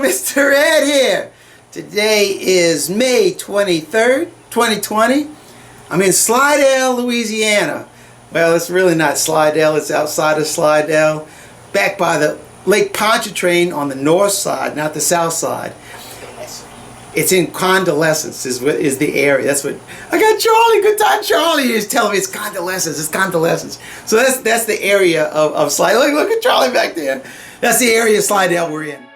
Mr. Ed here. Today is May 23rd, 2020. I'm in Slidell, Louisiana. Well, it's really not Slidell, it's outside of Slidell, back by the Lake Pontchartrain on the north side, not the south side. It's in Coin Du Lestin is the area. That's what I got. Charlie, good time. Charlie is telling me it's Coin Du Lestin. It's Coin Du Lestin. So that's the area of Slidell. Look at Charlie back there. That's the area of Slidell we're in.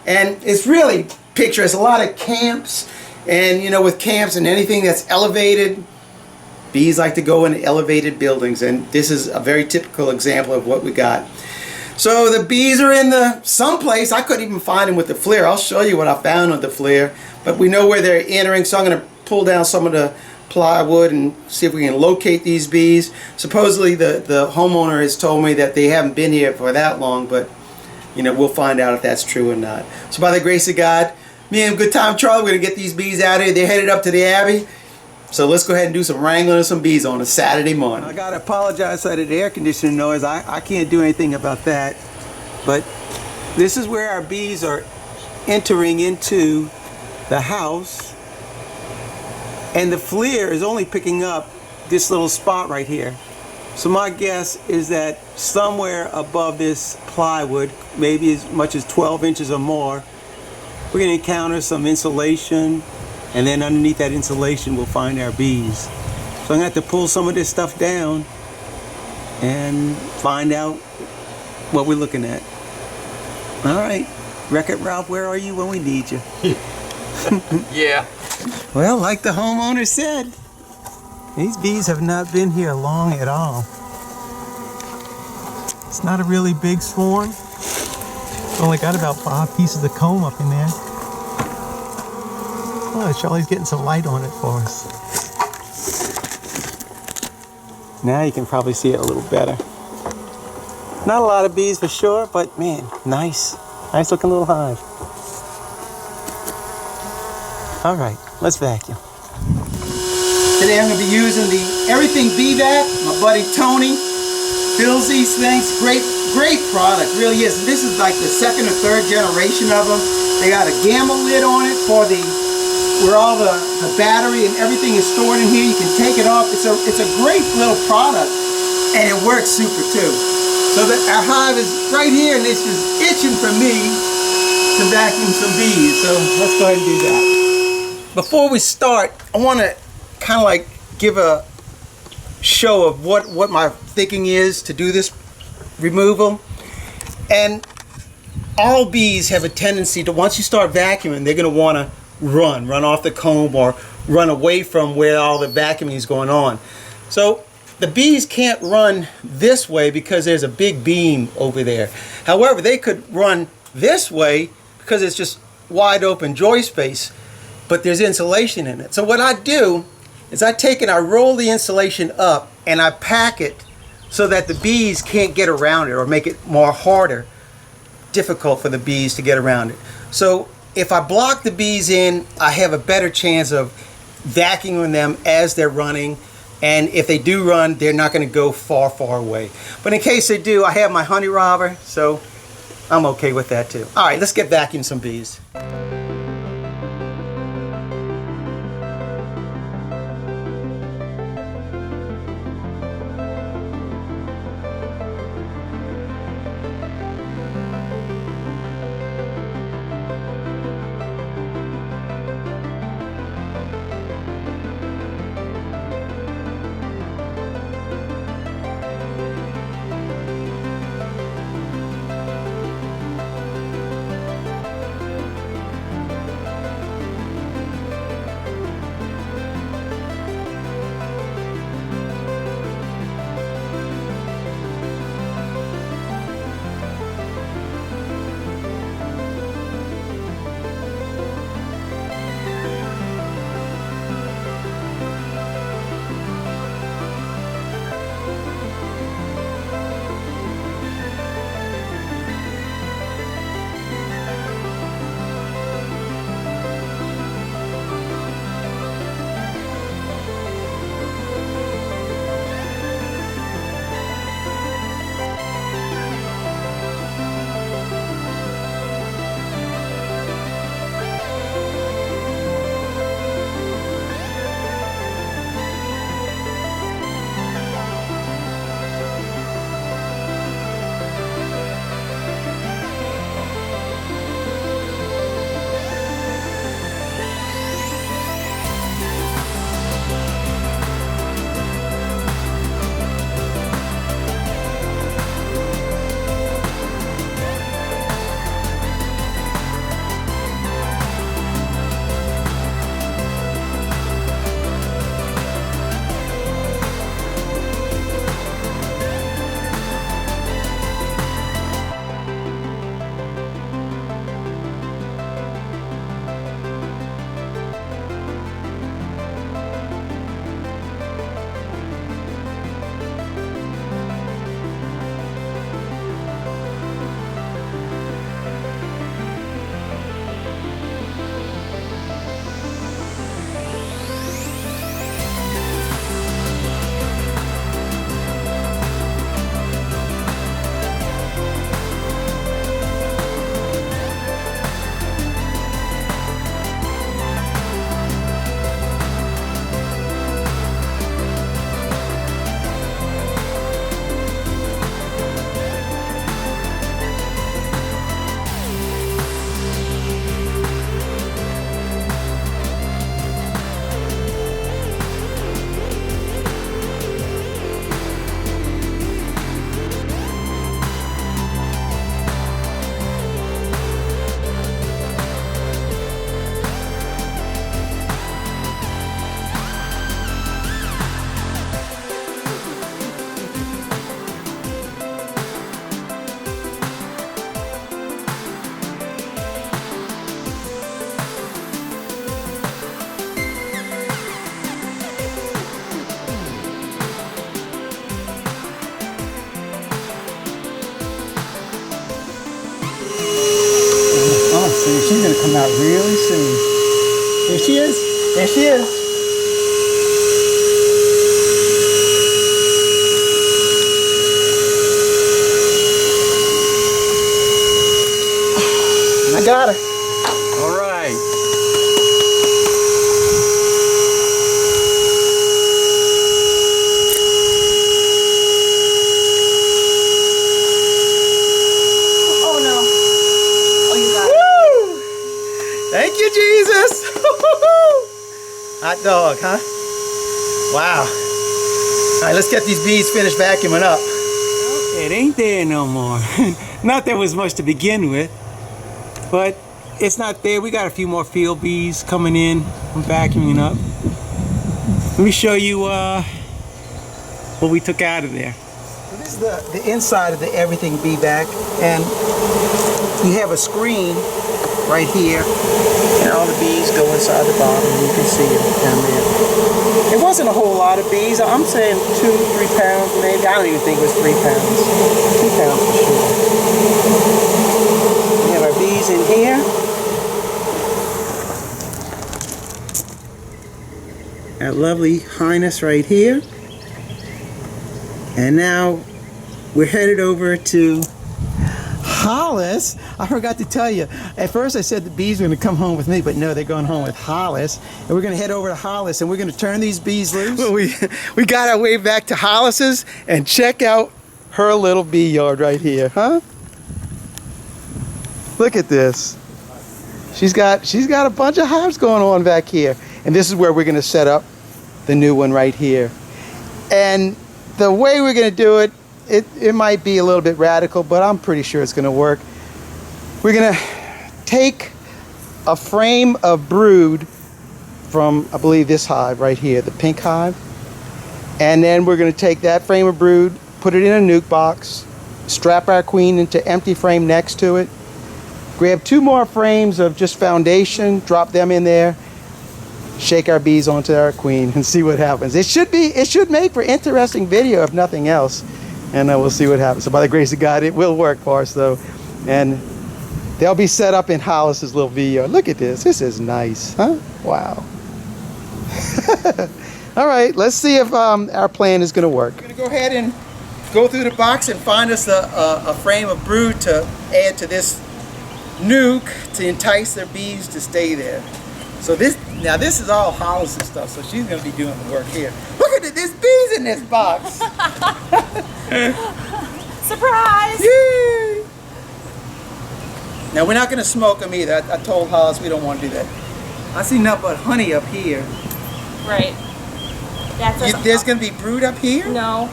And it's really picturesque. A lot of camps, and with camps and anything that's elevated, bees like to go in elevated buildings, and this is a very typical example of what we got. So the bees are in someplace. I couldn't even find them with the FLIR. I'll show you what I found with the FLIR, but we know where they're entering, so I'm going to pull down some of the plywood and see if we can locate these bees. Supposedly the homeowner has told me that they haven't been here for that long, but we'll find out if that's true or not. So by the grace of God, me and Good Time Charlie, we're going to get these bees out of here. They're headed up to the Abbey. So let's go ahead and do some wrangling of some bees on a Saturday morning. I got to apologize for the air conditioning noise. I can't do anything about that. But this is where our bees are entering into the house. And the FLIR is only picking up this little spot right here. So my guess is that somewhere above this plywood, maybe as much as 12 inches or more, we're going to encounter some insulation, and then underneath that insulation we'll find our bees. So I'm going to have to pull some of this stuff down and find out what we're looking at. All right, Wreck-It Ralph, where are you when we need you? Yeah. Well, like the homeowner said, these bees have not been here long at all. It's not a really big swarm. It's only got about 5 pieces of comb up in there. Oh, Charlie's getting some light on it for us. Now you can probably see it a little better. Not a lot of bees for sure, but man, nice. Nice looking little hive. All right, let's vacuum. Today I'm going to be using the Everything Bee Vac. My buddy Tony fills these things. Great product, really is. This is like the second or third generation of them. They got a gamma lid on it for where all the battery and everything is stored in here. You can take it off. It's a great little product, and it works super too. So our hive is right here, and it's just itching for me to vacuum some bees. So let's go ahead and do that. Before we start, I want to kind of like give a show of what my thinking is to do this removal. And all bees have a tendency to, once you start vacuuming, they're going to want to run off the comb or run away from where all the vacuuming is going on. So the bees can't run this way because there's a big beam over there. However, they could run this way because it's just wide open joy space, but there's insulation in it. So what I do is I take and I roll the insulation up and I pack it so that the bees can't get around it or make it difficult for the bees to get around it. So if I block the bees in, I have a better chance of vacuuming them as they're running And if they do run, they're not going to go far, far away. But in case they do, I have my honey robber, so I'm okay with that too. All right, let's get vacuuming some bees. She's gonna come out really soon. There she is. There she is. I got her. All right. Oh no. Oh, you got it. Woo! Thank you, Jesus. Hot dog, huh? Wow. All right, let's get these bees finished vacuuming up. It ain't there no more. Not that was much to begin with, but it's not there. We got a few more field bees coming in. I'm vacuuming up. Let me show you what we took out of there. This is the inside of the everything bee vac, and you have a screen right here, and all the bees go inside the bottom. You can see them down there. It wasn't a whole lot of bees. I'm saying 2-3 pounds maybe. I don't even think it was 3 pounds. 2 pounds for sure. We have our bees in here. That lovely highness right here. And now we're headed over to Hollis. I forgot to tell you. At first I said the bees were going to come home with me, but no, they're going home with Hollis. And we're going to head over to Hollis and we're going to turn these bees loose. Well, we got our way back to Hollis's and check out her little bee yard right here, huh? Look at this. She's got a bunch of hives going on back here. And this is where we're going to set up the new one right here. And the way we're going to do it, it might be a little bit radical, but I'm pretty sure it's going to work. We're going to take a frame of brood from, I believe, this hive right here, the pink hive. And then we're going to take that frame of brood, put it in a nuke box, strap our queen into empty frame next to it, grab 2 more frames of just foundation, drop them in there, shake our bees onto our queen and see what happens. It should make for interesting video if nothing else. And we'll see what happens. So by the grace of God, it will work for us though. And they'll be set up in Hollis's little video. Look at this. This is nice, huh? Wow. All right, let's see if our plan is going to work. We're going to go ahead and go through the box and find us a frame of brood to add to this nuke to entice their bees to stay there. So this is all Hollis and stuff, so she's going to be doing the work here. Look at it, there's bees in this box. Surprise! Yay! Now we're not going to smoke them either. I told Hollis we don't want to do that. I see nothing but honey up here. Right. There's going to be brood up here? No.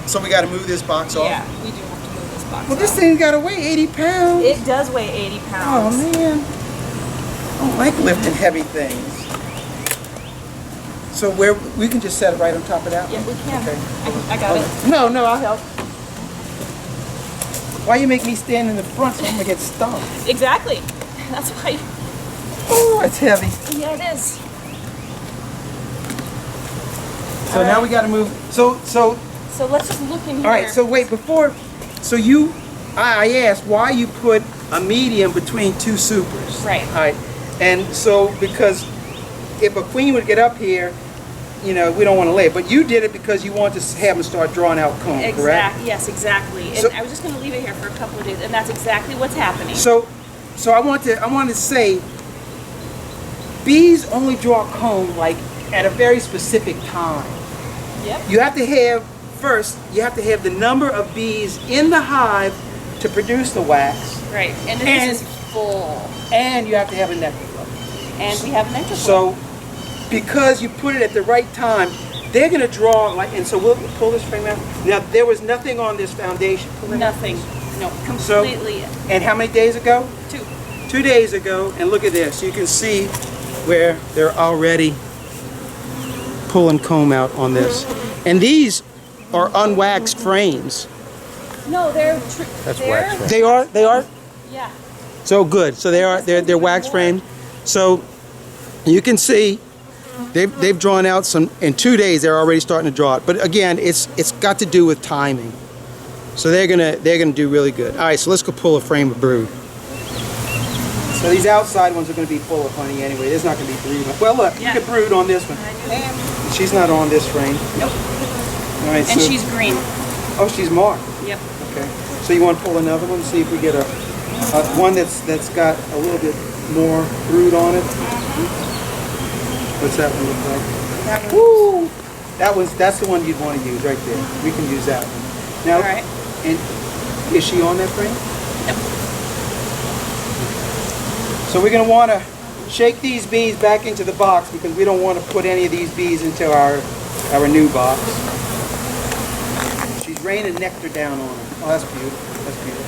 So we got to move this box off? Yeah, we do have to move this box Well, off. this thing's got to weigh 80 pounds. It does weigh 80 pounds. Oh, man. I don't like lifting heavy things. So we can just set it right on top of that? Yeah, we can. Okay. I got it. No, I'll help. Why you make me stand in the front so I'm going to get stung? Exactly. That's why. Oh, it's heavy. Yeah, it is. So now we got to move. So let's just look in here. all right. So wait, before. So I asked why you put a medium between 2 supers. Right. All right. And so because if a queen would get up here, we don't want to lay. But you did it because you want to have them start drawing out comb, correct? Yes, exactly. So, and I was just going to leave it here for a couple of days, and that's exactly what's happening. So I want to say, bees only draw comb like at a very specific time. Yep. You have to have the number of bees in the hive to produce the wax. Right. And this is full. And you have to have a nectar flow. And we have a nectar flow. So because you put it at the right time, they're going to draw and so we'll pull this frame out. Now there was nothing on this foundation. Nothing. No, completely. And how many days ago? 2. 2 days ago, and look at this. You can see where they're already pulling comb out on this. And these are unwaxed frames. No, they're... That's wax frame. They are? Yeah. So good. So they're wax frames. So you can see they've drawn out some, in 2 days they're already starting to draw it. But again, it's got to do with timing. So they're gonna do really good. All right, so let's go pull a frame of brood. So these outside ones are going to be full of honey anyway. There's not going to be brood. Well, look, you can brood on this one. She's not on this frame. Nope. All right, And she's green. Oh, she's marked. Yep. Okay. So you want to pull another one, see if we get a one that's got a little bit more brood on it. What's that one look like? That one. Woo! That's the one you'd want to use right there. We can use that one. Now, All right. And is she on that frame? Yep. So we're going to want to shake these bees back into the box because we don't want to put any of these bees into our new box. She's raining nectar down on her. Oh, that's beautiful. That's beautiful.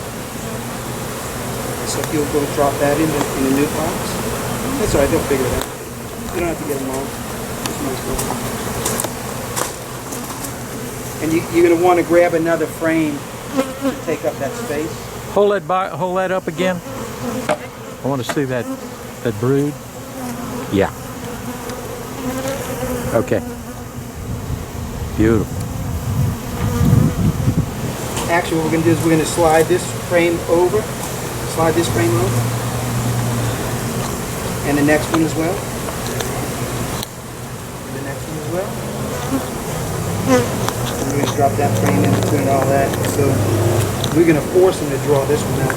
So if you'll go drop that in the new box. That's all right. They'll figure it out. You don't have to get them all. Just nice little. And you're going to want to grab another frame to take up that space. Hold that up again. I want to see that brood. Yeah. Okay. Beautiful. Actually, what we're going to do is we're going to slide this frame over. Slide this frame over. And the next one as well. And the next one as well. And we're going to drop that frame in between all that. So we're going to force him to draw this one out.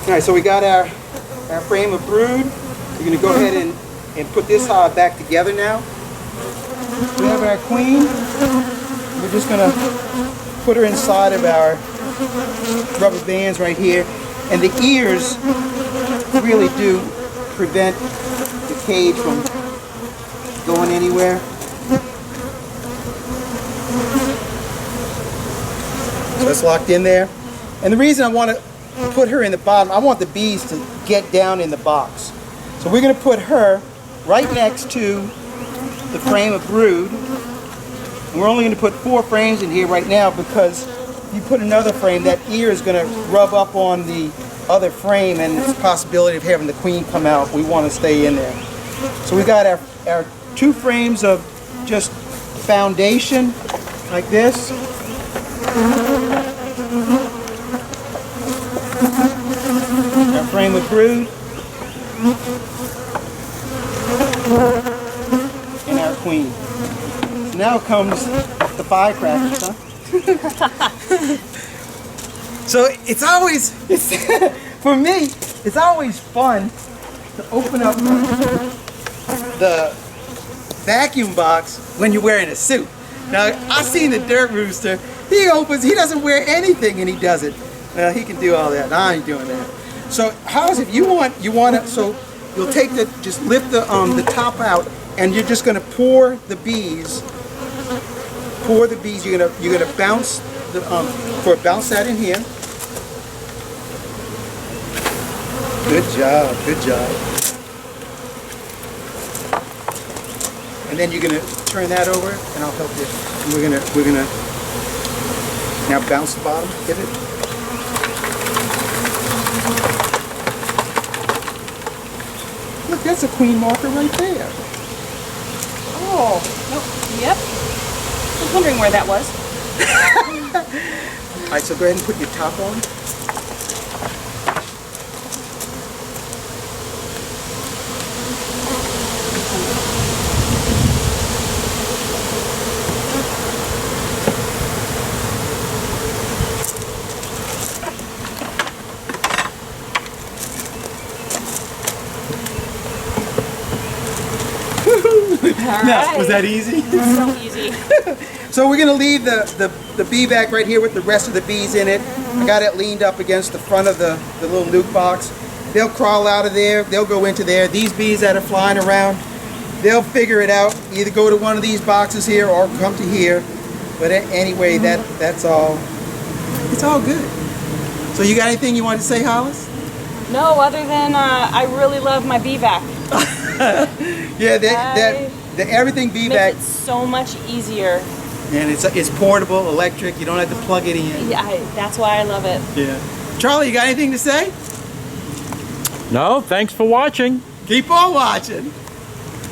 All right, so we got our frame of brood. We're going to go ahead and put this hive back together now. We have our queen. We're just going to put her inside of our rubber bands right here. And the ears really do prevent the cage from going anywhere. So it's locked in there. And the reason I want to put her in the bottom, I want the bees to get down in the box. So we're going to put her right next to the frame of brood. And we're only going to put 4 frames in here right now because if you put another frame, that ear is going to rub up on the other frame and there's a possibility of having the queen come out. We want to stay in there. So we got our 2 frames of just foundation like this. Our frame of brood. And our queen. So now comes the firecrackers, huh? So it's always, for me, it's always fun to open up the vacuum box when you're wearing a suit. Now, I've seen the dirt rooster, he doesn't wear anything and he does it. Well, he can do all that, I ain't doing that. So, Hollis, if you want to, so you'll take just lift the top out and you're just gonna pour the bees, you're gonna bounce bounce that in here. Good job, good job. And then you're gonna turn that over, and I'll help you. And we're gonna now bounce the bottom. Get it? Look, that's a queen marker right there. Oh, nope. Yep. I was wondering where that was. All right, so go ahead and put your top on. Now, was that easy? So easy. So we're going to leave the bee bag right here with the rest of the bees in it. I got it leaned up against the front of the little nuke box. They'll crawl out of there. They'll go into there. These bees that are flying around, they'll figure it out. Either go to one of these boxes here or come to here. But anyway, that's all. It's all good. So you got anything you want to say, Hollis? No, other than I really love my bee vac. Yeah, the everything bee vac makes it so much easier. And it's portable, electric. You don't have to plug it in. Yeah, that's why I love it. Yeah. Charlie, you got anything to say? No, thanks for watching. Keep on watching.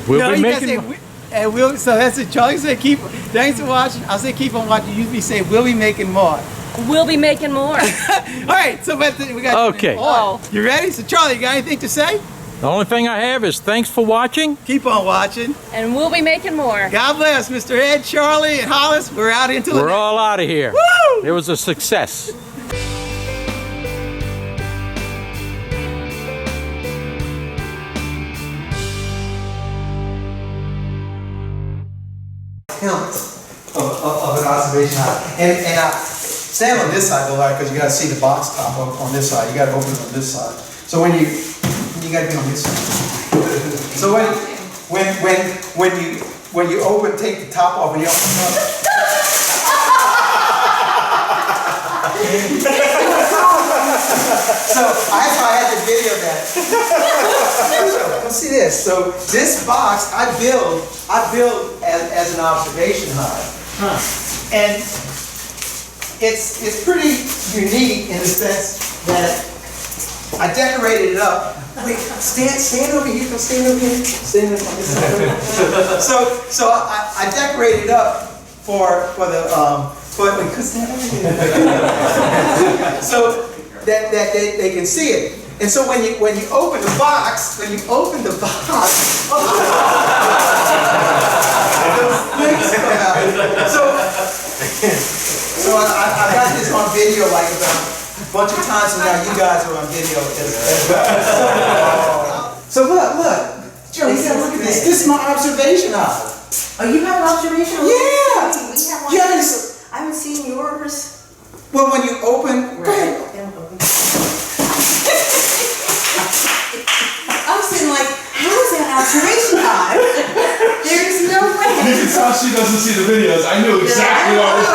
We'll be making. So that's it. Charlie said, thanks for watching. I'll say keep on watching. You be saying we'll be making more. We'll be making more. All right. So we got. Okay. Oh. You ready? So Charlie, you got anything to say? The only thing I have is thanks for watching. Keep on watching. And we'll be making more. God bless, Mr. Ed, Charlie, and Hollis. We're out into We're all out of here. Woo! It was a success. Of an observation hive. And stand on this side though, Larry, because you got to see the box top on this side. You got to open it on this side. So when you got to be on this side. So when you open, take the top off and you open up. So that's why I had to video that. Let's see this. So this box I build as an observation hive. And it's pretty unique in the sense that I decorated it up. Wait, stand over here. Don't stand over here. Stand over here. So I decorated it up for the so that they can see it. And so when you open the box, So I got this on video like about a bunch of times, and now you guys are on video as well. So look. Joe, you gotta look at this. This is my observation hive. Oh, you have an observation? Yeah. We have one. You I haven't haven't seen yours. Well, when you open, go ahead. I'm sitting like, how is that observation hive? There's no way. You can tell she doesn't see the videos. I knew exactly what was